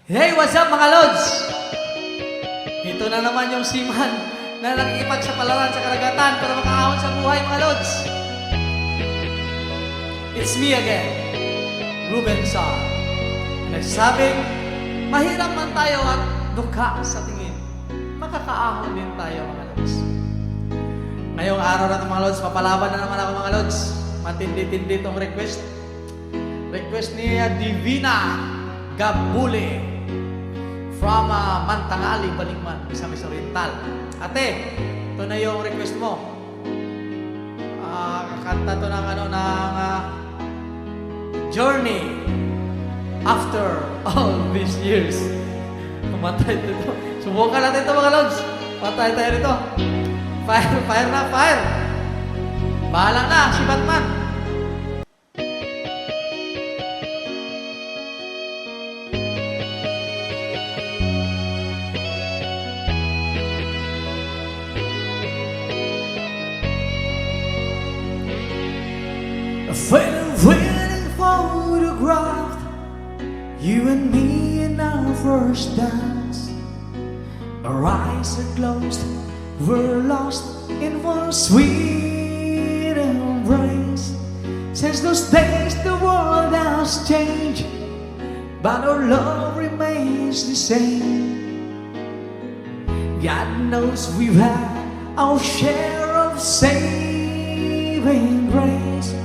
Hey, what's up mga Lods? Ito na naman yung seaman na nakikipagsapalaran sa karagatan para makaahon sa buhay mga Lods. It's me again, Ruben Saar. Nagsasabing, mahirap man tayo at dukha sa tingin, makakaahon din tayo mga Lods. Ngayong araw na ito mga Lods, papalaban na naman ako mga Lods. Matindi-tindi itong request. Request ni Divina Gabule from Mantangali, Balingman, Misamis Oriental. Ate, ito na yung request mo. Kakanta to ng Journey After All These Years. Pumatay dito. Subukan natin ito mga Lods. Patay tayo dito. Fire, fire na, fire. Bahala na, si Batman. When photographed, you and me in our first dance. Our eyes are closed, we're lost in one sweet embrace. Since those days the world has changed, but our love remains the same. God knows we've had our share of saving grace,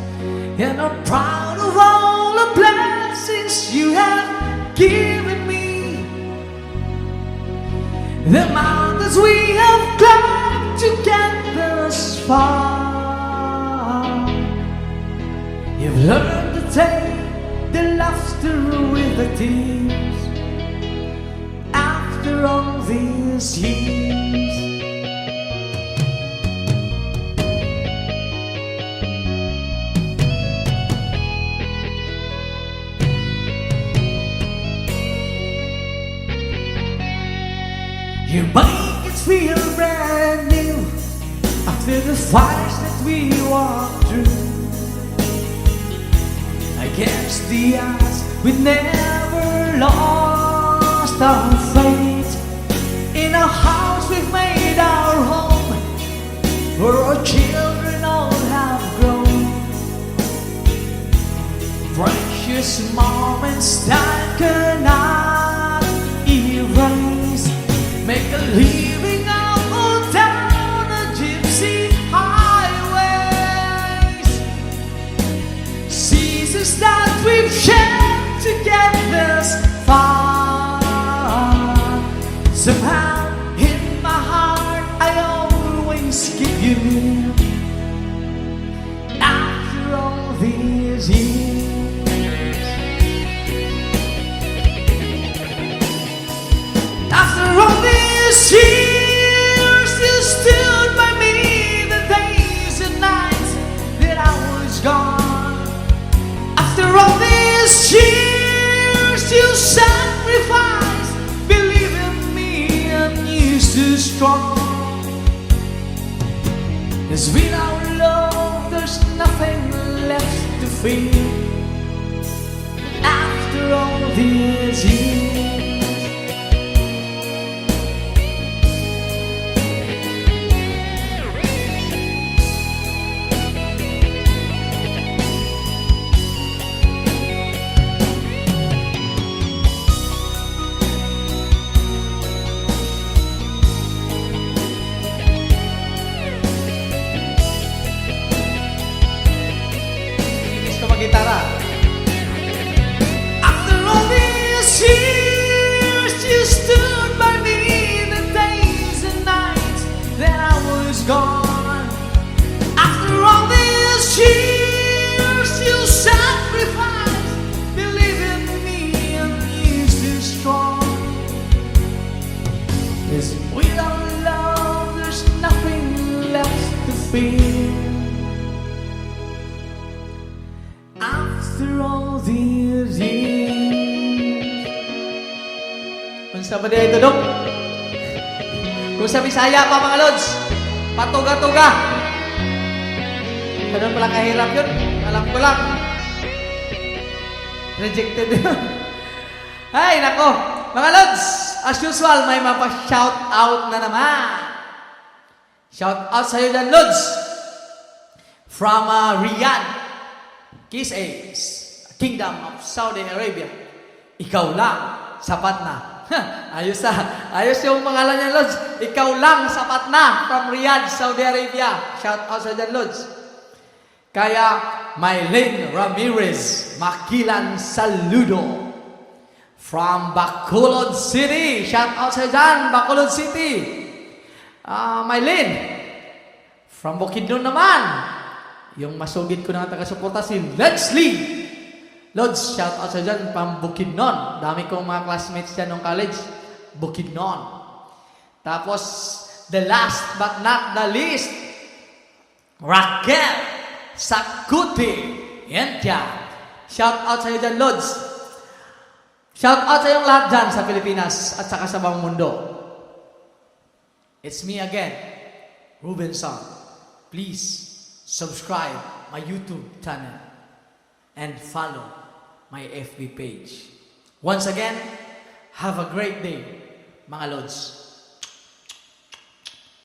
and I'm proud of all the blessings you have given me. The mountains we have climbed to get this far. You've learned to take the laughter with the tears after all these years. You make it feel brand new after the fights that we walked through. Against the odds, we never lost our faith. In our house, we've made our home, where our children all have grown. Precious moments that cannot erase. Make a living out on down the gypsy highways. Seasons that we've shared to get this far. Somehow in my heart I always keep you near. After all these years, after all these years, you stood by me the days and nights that I was gone. After all these years, you sacrificed, believe in me, and you stood strong. 'Cause without love, there's nothing left to feel. After all these years, Gitara. after all these years, you stood by me the days and nights that I was gone. After all these years, you sacrificed, believe in me, and you stood strong. 'Cause without love, there's nothing left to feel. After all these years. Kung sa ba ito, Dok? Kung sa Bisaya pa mga Lods, patuga-tuga. Ganun pala kahirap yun. Alam ko lang. Rejected yun. Ay, nako. mga Lods, as usual, may mapa-shout out na naman. Shout out sa'yo dyan, Lods. From Riyadh, Kiss Ace, Kingdom of Saudi Arabia. Ikaw lang, sapat na. Ayos na. Ayos yung pangalan niya, Lods. Ikaw lang, sapat na. From Riyadh, Saudi Arabia. Shout out sa'yo dyan, Lods. Kaya, Mylene Ramirez, Makilan Saludo. From Bacolod City. Shout out sa dyan, Bacolod City. Mylene. From Bukidnon naman. Yung masugid ko na taga-suporta si Leslie. Lods, shout out sa dyan, from Bukidnon. Dami kong mga classmates dyan ng college. Bukidnon. Tapos, the last but not the least, Raquel Sakuti. Yan dyan. Shout out sa dyan, Lods. Shout out sa yung lahat dyan sa Pilipinas at saka sa buong mundo. It's me again, Ruben Song. Please subscribe my YouTube channel and follow my FB page. Once again, have a great day, mga Lods.